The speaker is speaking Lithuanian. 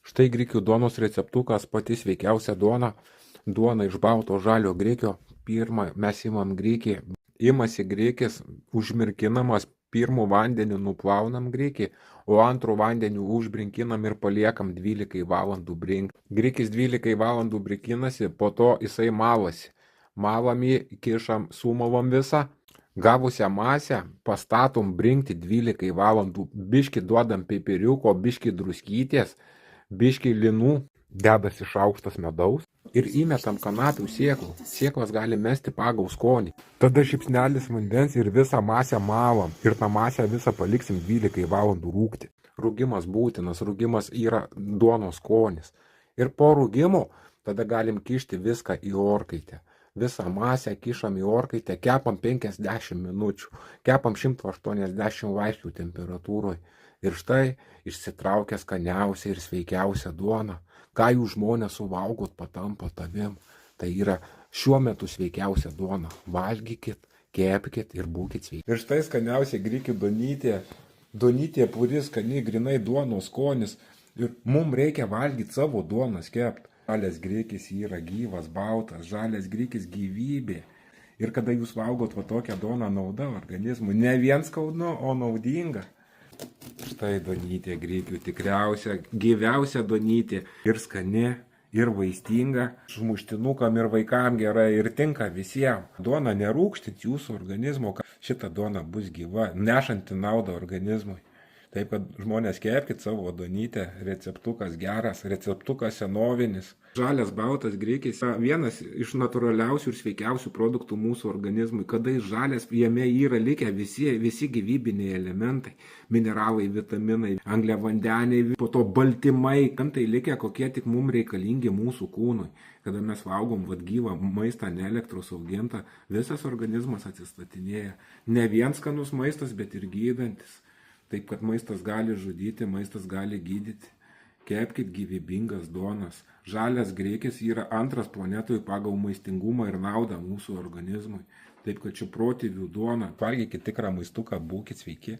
Štai grikių duonos receptukas, pati sveikiausia duona. Duona iš balto žalio grikio. Pirmą mes imam grikį. Imasi grikis, užmirkinamas, pirmu vandeniu nuplaunam grikį, o antru vandeniu užbrinkinam ir paliekam 12 valandų brinkti. Grikis 12 valandų brinkinasi, po to jisai malasi. Malam jį, kišam, sumalam visą. Gavusią masę pastatom brinkti 12 valandų. Biški duodam pipiriuko, biški druskyties, biški linų, dedasi šaukštas medaus ir įmetam kanapių sėklų. Sėklas gali mesti pagal skonį. Tada šipsnelis vandens ir visą masę malam. Ir tą masę visą paliksim 12 valandų rūgti. Rūgimas būtinas, rūgimas yra duonos skonis. Ir po rūgimo tada galim kišti viską į orkaitę. Visą masę kišam į orkaitę, kepam 50 minučių, kepam 180 laipsnių temperatūroje. Ir štai išsitraukia skaniausia ir sveikiausia duona. Ką jūs žmonės suvalgot, patampa tavim. Tai yra šiuo metu sveikiausia duona. Valgykit, kepkit ir būkit sveiki. Ir štai skaniausia grikių duonytė. Duonytė puri, skani, grinai duonos skonis. Ir mums reikia valgyti savo duonas kept. Žalias grikis yra gyvas, baltas, žalias grikis gyvybė. Ir kada jūs valgot va tokią duoną, nauda organizmui. Ne vien skaudnu, o naudinga. Štai duonytė grikių, tikriausia, gyviausia duonytė. Ir skani, ir vaistinga. Šmuštinukam ir vaikam gerai ir tinka visiems. Duona nerūgštins jūsų organizmo. Šita duona bus gyva, nešanti naudą organizmui. Taip, kad žmonės kepkit savo duonytę, receptukas geras, receptukas senovinis. Žalias baltas grikis yra vienas iš natūraliausių ir sveikiausių produktų mūsų organizmui. Kada jis žalias, jame yra likę visi gyvybiniai elementai, mineralai, vitaminai, angliavandeniai, po to baltymai, kantai likę kokie tik mums reikalingi mūsų kūnui. Kada mes valgom gyvą maistą, ne elektros augintą, visas organizmas atsistatinėja. Ne vien skanus maistas, bet ir gydantis. Taip, kad maistas gali žudyti, maistas gali gydyti. Kepkit gyvybingas duonas. Žalias grikis yra antras planetoje pagal maistingumą ir naudą mūsų organizmui. Taip, kad šių protėvių duona. Valgykit tikrą maistuką, būkit sveiki.